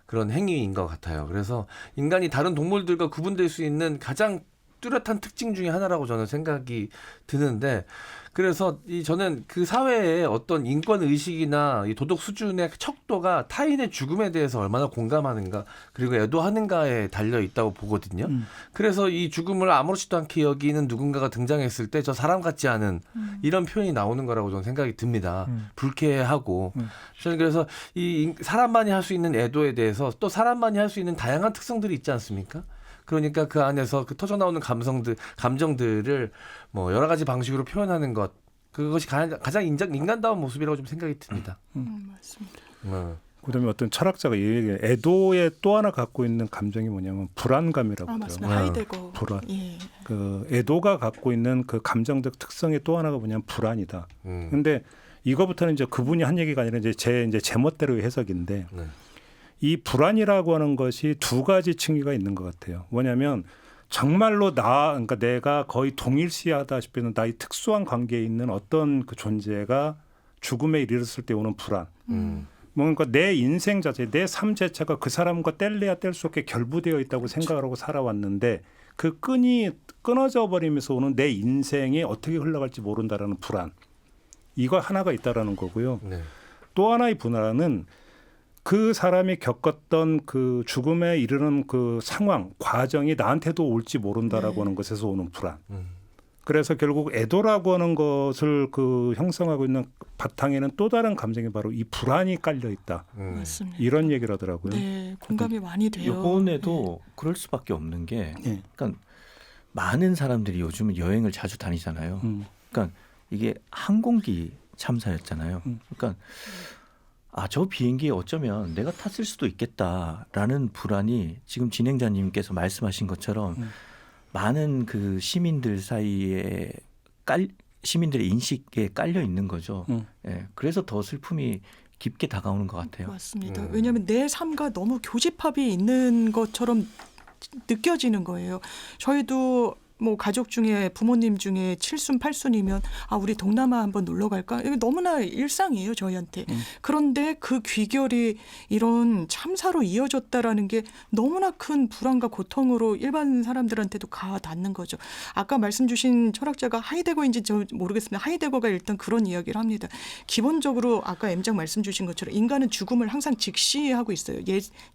그런 행위인 것 같아요. 그래서 인간이 다른 동물들과 구분될 수 있는 가장 뚜렷한 특징 중에 하나라고 저는 생각이 드는데 그래서 저는 그 사회의 어떤 인권 의식이나 이 도덕 수준의 척도가 타인의 죽음에 대해서 얼마나 공감하는가 그리고 애도하는가에 달려 있다고 보거든요. 그래서 이 죽음을 아무렇지도 않게 여기는 누군가가 등장했을 때 저 사람 같지 않은 이런 표현이 나오는 거라고 저는 생각이 듭니다. 불쾌하고 저는 그래서 이 사람만이 할 수 있는 애도에 대해서 또 사람만이 할 수 있는 다양한 특성들이 있지 않습니까? 그러니까 그 안에서 그 터져 나오는 감정들을 뭐 여러 가지 방식으로 표현하는 것 그것이 가장 인간다운 모습이라고 좀 생각이 듭니다. 맞습니다. 그다음에 어떤 철학자가 얘기해 애도의 또 하나 갖고 있는 감정이 뭐냐면 불안감이라고 맞습니다. 하더라고요. 하이데거. 불안. 예. 그 애도가 갖고 있는 그 감정적 특성의 또 하나가 뭐냐면 불안이다. 그런데 이거부터는 이제 그분이 한 얘기가 아니라 이제 제 제멋대로의 해석인데 네. 이 불안이라고 하는 것이 두 가지 층위가 있는 것 같아요. 뭐냐면 정말로 그러니까 내가 거의 동일시하다시피 나의 특수한 관계에 있는 어떤 그 존재가 죽음에 이르렀을 때 오는 불안. 뭔가 내 인생 자체, 내 삶 자체가 그 사람과 뗄래야 뗄 수 없게 결부되어 있다고 생각을 하고 살아왔는데 그 끈이 끊어져 버리면서 오는 내 인생이 어떻게 흘러갈지 모른다라는 불안. 이거 하나가 있다라는 거고요. 네. 또 하나의 불안은 그 사람이 겪었던 그 죽음에 이르는 그 상황, 과정이 나한테도 올지 모른다라고 하는 것에서 오는 불안. 그래서 결국 애도라고 하는 것을 그 형성하고 있는 바탕에는 또 다른 감정이 바로 이 불안이 깔려 있다. 맞습니다. 이런 얘기를 하더라고요. 네, 공감이 많이 돼요. 이번에도 그럴 수밖에 없는 게, 네. 그러니까 많은 사람들이 요즘은 여행을 자주 다니잖아요. 그러니까 이게 항공기 참사였잖아요. 그러니까 저 비행기에 어쩌면 내가 탔을 수도 있겠다라는 불안이 지금 진행자님께서 말씀하신 것처럼 많은 그 시민들 사이에 시민들의 인식에 깔려 있는 거죠. 예, 그래서 더 슬픔이 깊게 다가오는 것 같아요. 맞습니다. 왜냐하면 내 삶과 너무 교집합이 있는 것처럼 느껴지는 거예요. 저희도 뭐 가족 중에 부모님 중에 7순 8순이면 우리 동남아 한번 놀러 갈까? 이게 너무나 일상이에요, 저희한테. 그런데 그 귀결이 이런 참사로 이어졌다라는 게 너무나 큰 불안과 고통으로 일반 사람들한테도 닿는 거죠. 아까 말씀 주신 철학자가 하이데거인지 저 모르겠습니다. 하이데거가 일단 그런 이야기를 합니다. 기본적으로 아까 M장 말씀 주신 것처럼 인간은 죽음을 항상 직시하고 있어요.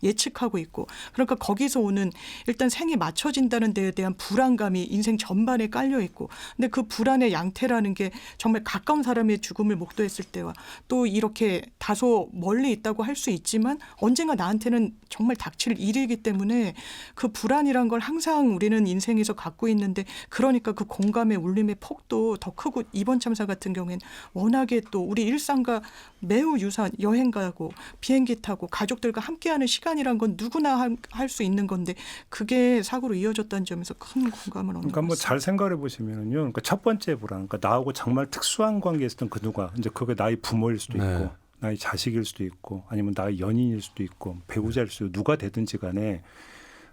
예측하고 있고. 그러니까 거기서 오는 일단 생이 맞춰진다는 데에 대한 불안감이 인생 전반에 깔려 있고, 근데 그 불안의 양태라는 게 정말 가까운 사람의 죽음을 목도했을 때와 또 이렇게 다소 멀리 있다고 할 수 있지만 언젠가 나한테는 정말 닥칠 일이기 때문에 그 불안이란 걸 항상 우리는 인생에서 갖고 있는데, 그러니까 그 공감의 울림의 폭도 더 크고, 이번 참사 같은 경우에는 워낙에 또 우리 일상과 매우 유사한 여행 가고 비행기 타고 가족들과 함께하는 시간이란 건 누구나 할 수 있는 건데 그게 사고로 이어졌다는 점에서 큰 공감을 얻는 그러니까 뭐 잘 생각해 보시면은요. 그러니까 첫 번째 불안, 그러니까 나하고 정말 특수한 관계에 있었던 그 누가, 이제 그게 나의 부모일 수도 네. 있고, 나의 자식일 수도 있고, 아니면 나의 연인일 수도 있고, 배우자일 수도 있고, 누가 되든지 간에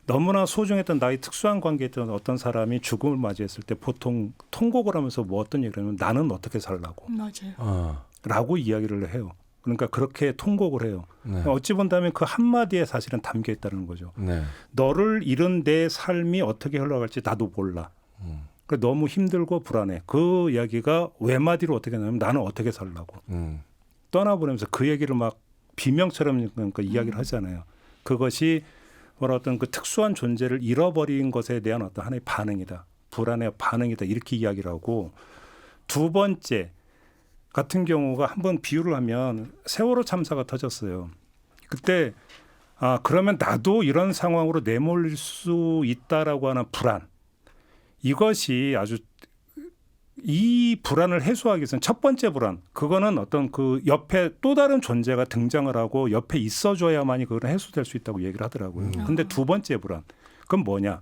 너무나 소중했던 나의 특수한 관계에 있던 어떤 사람이 죽음을 맞이했을 때 보통 통곡을 하면서 뭐 어떤 얘기를 하면 나는 어떻게 살라고, 맞아요. 라고 이야기를 해요. 그러니까 그렇게 통곡을 해요. 네. 어찌 본다면 그 한마디에 사실은 담겨 있다는 거죠. 네. 너를 잃은 내 삶이 어떻게 흘러갈지 나도 몰라. 그러니까 너무 힘들고 불안해. 그 이야기가 외마디로 어떻게 나냐면 나는 어떻게 살라고. 떠나보내면서 그 얘기를 막 비명처럼 그러니까 이야기를 하잖아요. 그것이 뭐라 어떤 그 특수한 존재를 잃어버린 것에 대한 어떤 하나의 반응이다. 불안의 반응이다. 이렇게 이야기를 하고, 두 번째 같은 경우가 한번 비유를 하면 세월호 참사가 터졌어요. 그때 그러면 나도 이런 상황으로 내몰릴 수 있다라고 하는 불안. 이것이 아주 이 불안을 해소하기 위해서는 첫 번째 불안. 그거는 어떤 그 옆에 또 다른 존재가 등장을 하고 옆에 있어줘야만이 그걸 해소될 수 있다고 얘기를 하더라고요. 근데 두 번째 불안. 그건 뭐냐?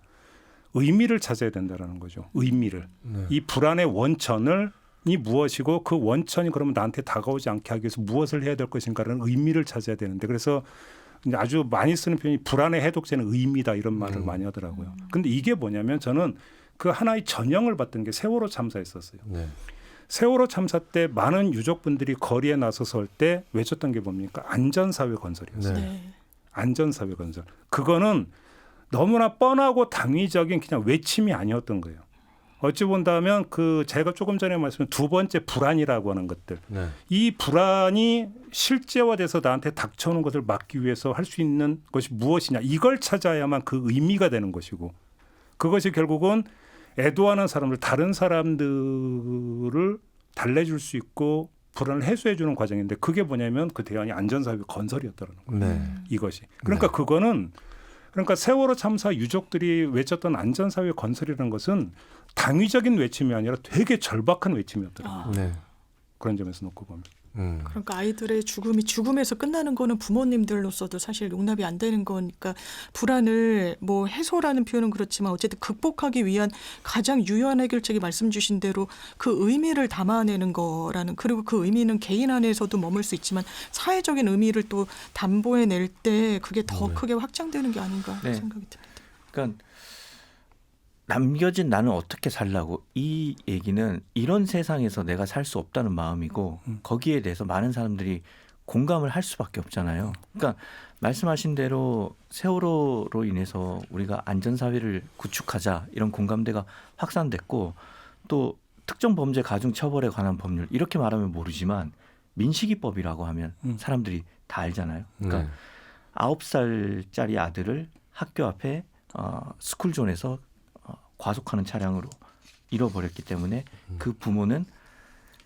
의미를 찾아야 된다는 거죠. 의미를. 네. 이 불안의 원천을 이 무엇이고 그 원천이 그러면 나한테 다가오지 않게 하기 위해서 무엇을 해야 될 것인가라는 의미를 찾아야 되는데, 그래서 아주 많이 쓰는 표현이 불안의 해독제는 의미다 이런 말을 많이 하더라고요. 근데 이게 뭐냐면 저는 그 하나의 전형을 봤던 게 세월호 참사였었어요. 네. 세월호 참사 때 많은 유족분들이 거리에 나서서 할 때 외쳤던 게 뭡니까? 안전사회 건설이었어요. 네. 안전사회 건설. 그거는 너무나 뻔하고 당위적인 그냥 외침이 아니었던 거예요. 어찌 본다면 그 제가 조금 전에 말씀드린 두 번째 불안이라고 하는 것들, 네. 이 불안이 실제화돼서 나한테 닥쳐오는 것을 막기 위해서 할 수 있는 것이 무엇이냐, 이걸 찾아야만 그 의미가 되는 것이고, 그것이 결국은 애도하는 사람들, 다른 사람들을 달래줄 수 있고 불안을 해소해 주는 과정인데, 그게 뭐냐면 그 대안이 안전사회 건설이었다는 거예요. 네. 이것이. 그러니까 그거는, 그러니까 세월호 참사 유족들이 외쳤던 안전사회 건설이라는 것은 당위적인 외침이 아니라 되게 절박한 외침이었더라고요. 네. 그런 점에서 놓고 보면. 그러니까 아이들의 죽음이 죽음에서 끝나는 거는 부모님들로서도 사실 용납이 안 되는 거니까 불안을 뭐 해소라는 표현은 그렇지만 어쨌든 극복하기 위한 가장 유효한 해결책이 말씀 주신 대로 그 의미를 담아내는 거라는, 그리고 그 의미는 개인 안에서도 머물 수 있지만 사회적인 의미를 또 담보해낼 때 그게 더 크게 확장되는 게 아닌가 네. 생각이 듭니다. 그러니까 남겨진 나는 어떻게 살라고, 이 얘기는 이런 세상에서 내가 살 수 없다는 마음이고 거기에 대해서 많은 사람들이 공감을 할 수밖에 없잖아요. 그러니까 말씀하신 대로 세월호로 인해서 우리가 안전사회를 구축하자 이런 공감대가 확산됐고, 또 특정 범죄 가중처벌에 관한 법률 이렇게 말하면 모르지만 민식이법이라고 하면 사람들이 다 알잖아요. 그러니까 9살짜리 아들을 학교 앞에 스쿨존에서 과속하는 차량으로 잃어버렸기 때문에 그 부모는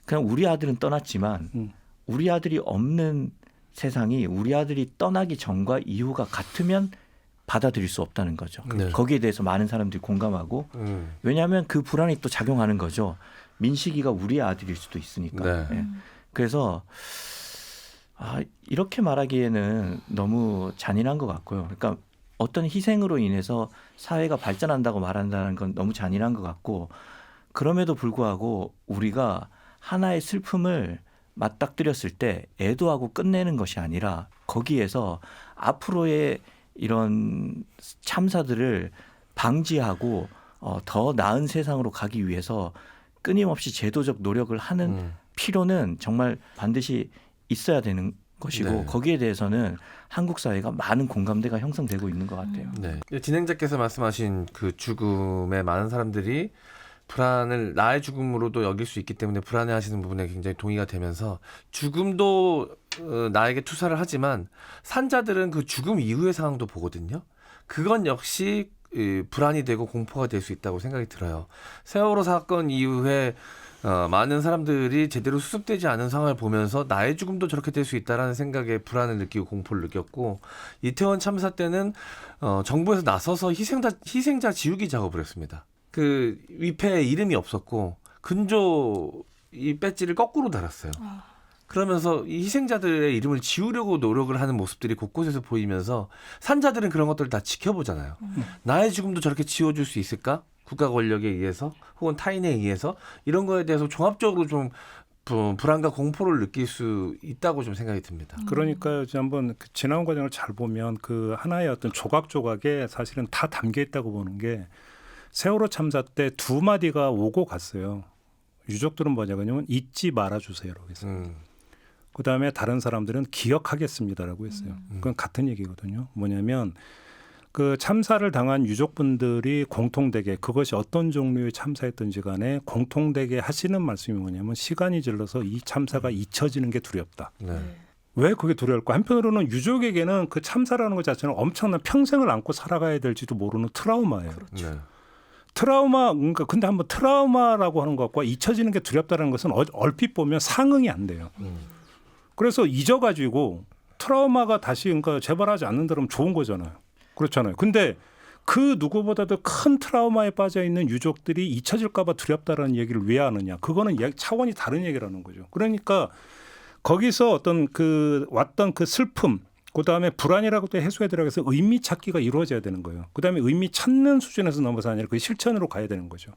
그냥 우리 아들은 떠났지만 우리 아들이 없는 세상이 우리 아들이 떠나기 전과 이후가 같으면 받아들일 수 없다는 거죠. 네. 거기에 대해서 많은 사람들이 공감하고 왜냐하면 그 불안이 또 작용하는 거죠. 민식이가 우리 아들일 수도 있으니까. 네. 예. 그래서 이렇게 말하기에는 너무 잔인한 것 같고요. 그러니까 어떤 희생으로 인해서 사회가 발전한다고 말한다는 건 너무 잔인한 것 같고, 그럼에도 불구하고 우리가 하나의 슬픔을 맞닥뜨렸을 때 애도하고 끝내는 것이 아니라 거기에서 앞으로의 이런 참사들을 방지하고 더 나은 세상으로 가기 위해서 끊임없이 제도적 노력을 하는 필요는 정말 반드시 있어야 되는 것이고 네. 거기에 대해서는 한국 사회가 많은 공감대가 형성되고 있는 것 같아요. 네. 진행자께서 말씀하신 그 죽음에 많은 사람들이 불안을 나의 죽음으로도 여길 수 있기 때문에 불안해하시는 부분에 굉장히 동의가 되면서, 죽음도 나에게 투사를 하지만 산자들은 그 죽음 이후의 상황도 보거든요. 그건 역시 불안이 되고 공포가 될 수 있다고 생각이 들어요. 세월호 사건 이후에 많은 사람들이 제대로 수습되지 않은 상황을 보면서 나의 죽음도 저렇게 될 수 있다라는 생각에 불안을 느끼고 공포를 느꼈고, 이태원 참사 때는 정부에서 나서서 희생자 지우기 작업을 했습니다. 그 위패에 이름이 없었고 근조 이 배지를 거꾸로 달았어요. 그러면서 이 희생자들의 이름을 지우려고 노력을 하는 모습들이 곳곳에서 보이면서 산자들은 그런 것들을 다 지켜보잖아요. 나의 죽음도 저렇게 지워줄 수 있을까? 국가 권력에 의해서 혹은 타인에 의해서, 이런 거에 대해서 종합적으로 좀 불안과 공포를 느낄 수 있다고 좀 생각이 듭니다. 그러니까 이제 한번 그 지나온 과정을 잘 보면 그 하나의 어떤 조각조각에 사실은 다 담겨 있다고 보는 게, 세월호 참사 때 두 마디가 오고 갔어요. 유족들은 뭐냐면 잊지 말아주세요라고 했어요. 그다음에 다른 사람들은 기억하겠습니다라고 했어요. 그건 같은 얘기거든요. 뭐냐면 그 참사를 당한 유족분들이 공통되게, 그것이 어떤 종류의 참사였든지 간에 공통되게 하시는 말씀이 뭐냐면, 시간이 질러서 이 참사가 잊혀지는 게 두렵다. 네. 왜 그게 두려울까? 한편으로는 유족에게는 그 참사라는 것 자체는 엄청난 평생을 안고 살아가야 될지도 모르는 트라우마예요. 네. 트라우마, 그러니까 근데 한번 트라우마라고 하는 것과 잊혀지는 게 두렵다는 것은 얼핏 보면 상응이 안 돼요. 그래서 잊어가지고 트라우마가 다시 그러니까 재발하지 않는다면 좋은 거잖아요. 그렇잖아요. 근데 그 누구보다도 큰 트라우마에 빠져 있는 유족들이 잊혀질까 봐 두렵다라는 얘기를 왜 하느냐. 그거는 차원이 다른 얘기라는 거죠. 그러니까 거기서 어떤 그 왔던 그 슬픔, 그다음에 불안이라고 또 해소해 들어가서 의미 찾기가 이루어져야 되는 거예요. 그다음에 의미 찾는 수준에서 넘어서 아니라 그 실천으로 가야 되는 거죠.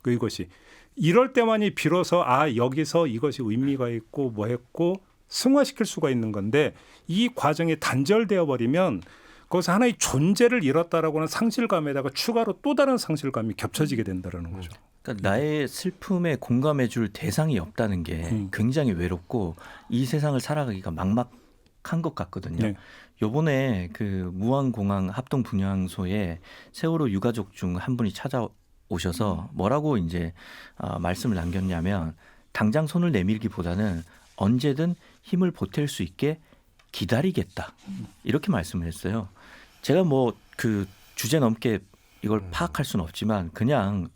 이것이 이럴 때만이 비로소 여기서 이것이 의미가 있고 뭐 했고 승화시킬 수가 있는 건데, 이 과정이 단절되어 버리면 거기서 하나의 존재를 잃었다라고 하는 상실감에다가 추가로 또 다른 상실감이 겹쳐지게 된다는 거죠. 그러니까 나의 슬픔에 공감해 줄 대상이 없다는 게 굉장히 외롭고 이 세상을 살아가기가 막막한 것 같거든요. 네. 요번에 그 무안공항 합동분향소에 세월호 유가족 중 한 분이 찾아오셔서 뭐라고 이제 말씀을 남겼냐면, 당장 손을 내밀기보다는 언제든 힘을 보탤 수 있게 기다리겠다, 이렇게 말씀을 했어요. 제가 뭐 그 주제 넘게 이걸 파악할 수는 없지만 그냥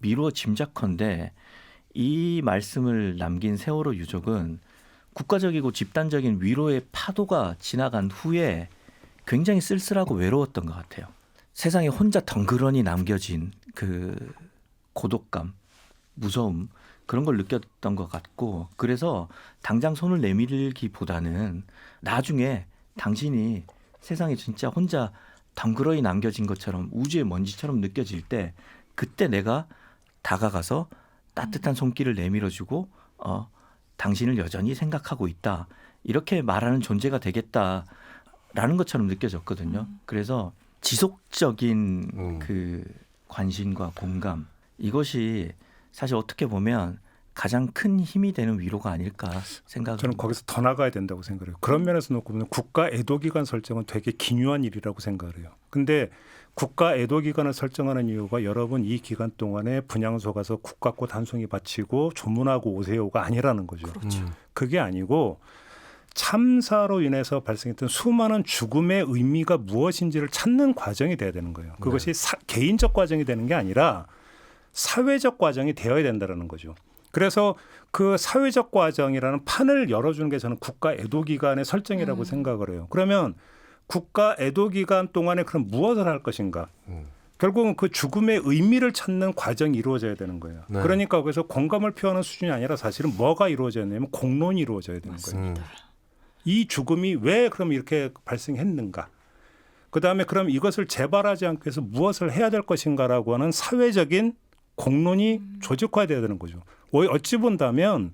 미루어 짐작컨대 이 말씀을 남긴 세월호 유족은 국가적이고 집단적인 위로의 파도가 지나간 후에 굉장히 쓸쓸하고 외로웠던 것 같아요. 세상에 혼자 덩그러니 남겨진 그 고독감, 무서움, 그런 걸 느꼈던 것 같고 그래서 당장 손을 내밀기보다는 나중에 당신이 세상에 진짜 혼자 덩그러니 남겨진 것처럼 우주의 먼지처럼 느껴질 때 그때 내가 다가가서 따뜻한 손길을 내밀어주고 당신을 여전히 생각하고 있다. 이렇게 말하는 존재가 되겠다라는 것처럼 느껴졌거든요. 그래서 지속적인 그 관심과 공감 이것이 사실 어떻게 보면 가장 큰 힘이 되는 위로가 아닐까 생각합니다. 저는 거기서 더 나가야 된다고 생각해요. 그런 면에서 놓고 보면 국가 애도기간 설정은 되게 기묘한 일이라고 생각을 해요. 근데 국가 애도기간을 설정하는 이유가 여러분 이 기간 동안에 분향소 가서 국가꽃 한 송이 바치고 조문하고 오세요가 아니라는 거죠. 그렇죠. 그게 아니고 참사로 인해서 발생했던 수많은 죽음의 의미가 무엇인지를 찾는 과정이 돼야 되는 거예요. 그것이 개인적 과정이 되는 게 아니라 사회적 과정이 되어야 된다는 거죠. 그래서 그 사회적 과정이라는 판을 열어주는 게 저는 국가 애도기간의 설정이라고 생각을 해요. 그러면 국가 애도기간 동안에 그럼 무엇을 할 것인가? 결국은 그 죽음의 의미를 찾는 과정이 이루어져야 되는 거예요. 네. 그러니까 거기서 공감을 표하는 수준이 아니라 사실은 뭐가 이루어져야 되냐면 공론이 이루어져야 되는 거예요. 이 죽음이 왜 그럼 이렇게 발생했는가? 그다음에 그럼 이것을 재발하지 않기 위해서 무엇을 해야 될 것인가라고 하는 사회적인 공론이 조직화돼야 되는 거죠. 어찌 본다면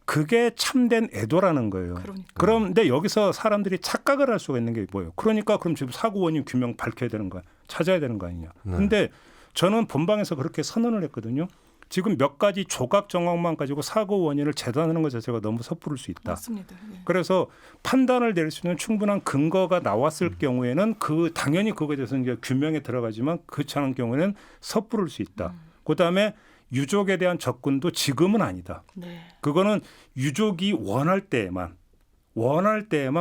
그게 참된 애도라는 거예요. 그런데 여기서 사람들이 착각을 할 수가 있는 게 뭐예요? 그러니까 그럼 지금 사고 원인 규명 밝혀야 되는 거야. 찾아야 되는 거 아니냐. 근데 저는 본방에서 그렇게 선언을 했거든요. 지금 몇 가지 조각 정황만 가지고 사고 원인을 재단하는 것 자체가 너무 섣부를 수 있다. 맞습니다. 예. 그래서 판단을 내릴 수 있는 충분한 근거가 나왔을 경우에는 당연히 그거에 대해서 이제 규명에 들어가지만 그렇지 않은 경우에는 섣부를 수 있다. 그다음에 유족에 대한 접근도 지금은 아니다. 네. 그거는 유족이 원할 때에만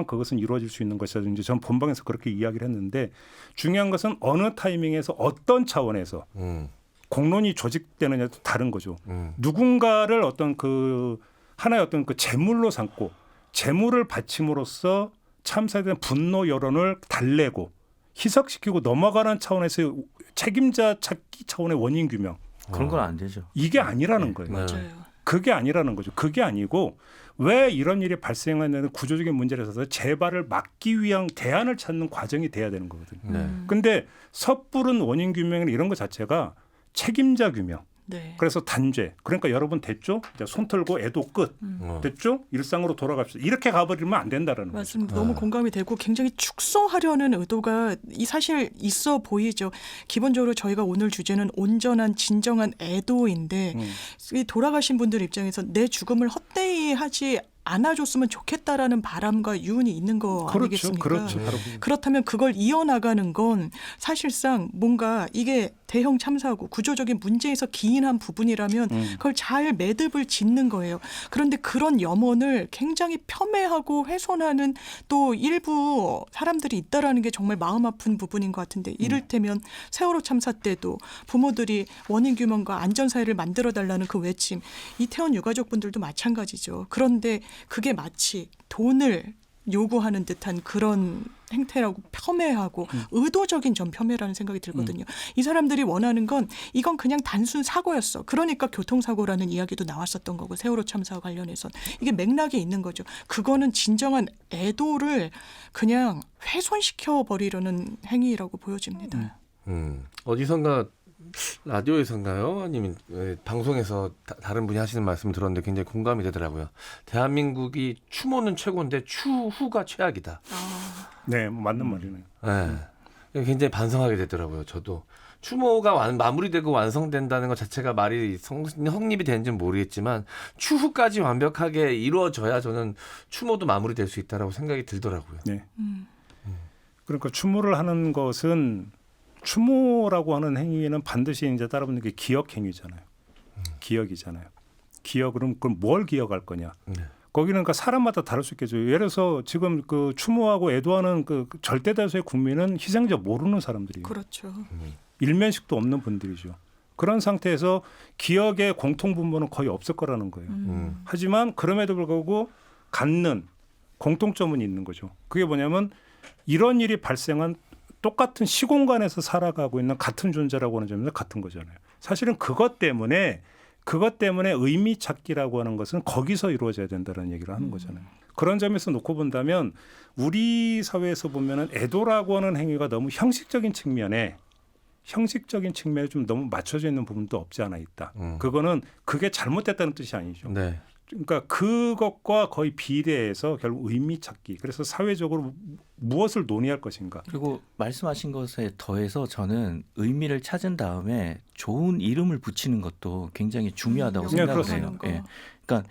그것은 이루어질 수 있는 것이다. 이제 전 본방에서 그렇게 이야기를 했는데 중요한 것은 어느 타이밍에서 어떤 차원에서 공론이 조직되느냐도 다른 거죠. 누군가를 어떤 하나의 어떤 재물로 삼고 재물을 바침으로써 참사에 대한 분노 여론을 달래고 희석시키고 넘어가는 차원에서 책임자 찾기 차원의 원인 규명. 그런 건 안 되죠. 이게 아니라는 거예요. 맞아요. 그게 아니라는 거죠. 그게 아니고 왜 이런 일이 발생하는 구조적인 문제를 있어서 재발을 막기 위한 대안을 찾는 과정이 돼야 되는 거거든요. 근데 섣부른 원인 규명이나 이런 것 자체가 책임자 규명. 네. 그래서 단죄. 그러니까 여러분 됐죠? 이제 손 털고 애도 끝. 됐죠? 일상으로 돌아갑시다. 이렇게 가버리면 안 된다라는 거죠. 맞습니다. 너무 공감이 되고 굉장히 축소하려는 의도가 사실 있어 보이죠. 기본적으로 저희가 오늘 주제는 온전한 진정한 애도인데 이 돌아가신 분들 입장에서 내 죽음을 헛되이 하지 안아줬으면 좋겠다라는 바람과 유운이 있는 거 아니겠습니까? 그렇죠. 그렇다면 그걸 이어나가는 건 사실상 뭔가 이게 대형 참사고 구조적인 문제에서 기인한 부분이라면 그걸 잘 매듭을 짓는 거예요. 그런데 그런 염원을 굉장히 폄훼하고 훼손하는 또 일부 사람들이 있다라는 게 정말 마음 아픈 부분인 것 같은데 이를테면 세월호 참사 때도 부모들이 원인 규명과 안전사회를 만들어달라는 그 외침, 이태원 유가족분들도 마찬가지죠. 그런데 그게 마치 돈을 요구하는 듯한 그런 행태라고 폄훼하고 의도적인 좀 폄훼라는 생각이 들거든요. 이 사람들이 원하는 건 이건 그냥 단순 사고였어. 그러니까 교통사고라는 이야기도 나왔었던 거고 세월호 참사와 관련해서 이게 맥락이 있는 거죠. 그거는 진정한 애도를 그냥 훼손시켜 버리려는 행위라고 보여집니다. 어디선가 라디오에서인가요? 아니면 방송에서 다른 분이 하시는 말씀 들었는데 굉장히 공감이 되더라고요. 대한민국이 추모는 최고인데 추후가 최악이다. 네, 맞는 말이네요. 네. 굉장히 반성하게 되더라고요. 저도 추모가 마무리되고 완성된다는 것 자체가 말이 성립이 되는지는 모르겠지만 추후까지 완벽하게 이루어져야 저는 추모도 마무리될 수 있다라고 생각이 들더라고요. 네. 그러니까 추모를 하는 것은 추모라고 하는 행위는 반드시 이제 따라붙는 게 기억 행위잖아요. 기억이잖아요. 기억은 그럼 뭘 기억할 거냐? 거기는 그러니까 사람마다 다를 수 있겠죠. 예를 들어서 지금 그 추모하고 애도하는 그 절대 다수의 국민은 희생자 모르는 사람들이에요. 그렇죠. 일면식도 없는 분들이죠. 그런 상태에서 기억의 공통 분모는 거의 없을 거라는 거예요. 하지만 그럼에도 불구하고 갖는 공통점은 있는 거죠. 그게 뭐냐면 이런 일이 발생한 똑같은 시공간에서 살아가고 있는 같은 존재라고 하는 점에서 같은 거잖아요. 사실은 그것 때문에 그것 때문에 의미 찾기라고 하는 것은 거기서 이루어져야 된다는 얘기를 하는 거잖아요. 그런 점에서 놓고 본다면 우리 사회에서 보면은 애도라고 하는 행위가 너무 형식적인 측면에 좀 너무 맞춰져 있는 부분도 없지 않아 있다. 그거는 그게 잘못됐다는 뜻이 아니죠. 네. 그러니까 그것과 거의 비례해서 결국 의미 찾기. 그래서 사회적으로 무엇을 논의할 것인가. 그리고 말씀하신 것에 더해서 저는 의미를 찾은 다음에 좋은 이름을 붙이는 것도 굉장히 중요하다고 네, 생각을 그렇습니다. 해요. 예. 그러니까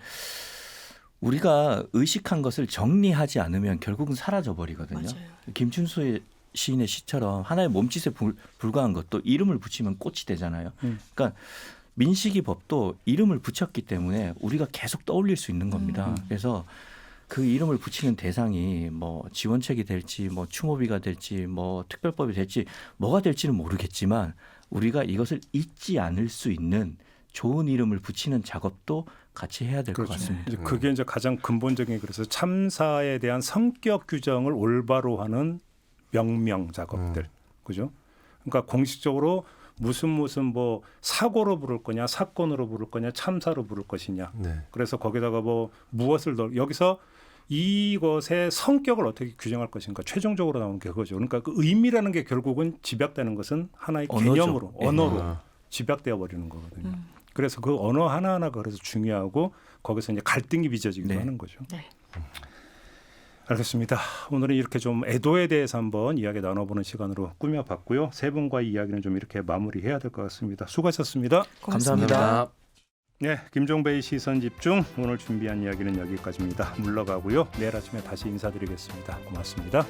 우리가 의식한 것을 정리하지 않으면 결국은 사라져 버리거든요. 맞아요. 김춘수 시인의 시처럼 하나의 몸짓에 불과한 것도 이름을 붙이면 꽃이 되잖아요. 그러니까 민식이 법도 이름을 붙였기 때문에 우리가 계속 떠올릴 수 있는 겁니다. 그래서 그 이름을 붙이는 대상이 뭐 지원책이 될지 뭐 추모비가 될지 뭐 특별법이 될지 뭐가 될지는 모르겠지만 우리가 이것을 잊지 않을 수 있는 좋은 이름을 붙이는 작업도 같이 해야 될 것 그렇죠. 같습니다. 이제 그게 이제 가장 근본적인 그래서 참사에 대한 성격 규정을 올바로 하는 명명 작업들, 그죠? 그러니까 공식적으로 무슨 뭐 사고로 부를 거냐, 사건으로 부를 거냐, 참사로 부를 것이냐. 네. 그래서 거기다가 뭐 무엇을 여기서 이것의 성격을 어떻게 규정할 것인가 최종적으로 나오는 게 그거죠. 그러니까 그 의미라는 게 결국은 집약되는 것은 하나의 언어죠. 개념으로 예. 언어로 집약되어 버리는 거거든요. 그래서 그 언어 하나하나가 그래서 중요하고 거기서 이제 갈등이 빚어지기도 네. 하는 거죠. 네. 알겠습니다. 오늘은 이렇게 좀 애도에 대해서 한번 이야기 나눠보는 시간으로 꾸며봤고요. 세 분과의 이야기는 좀 이렇게 마무리해야 될 것 같습니다. 수고하셨습니다. 감사합니다. 네, 김종배의 시선 집중 오늘 준비한 이야기는 여기까지입니다. 물러가고요. 내일 아침에 다시 인사드리겠습니다. 고맙습니다.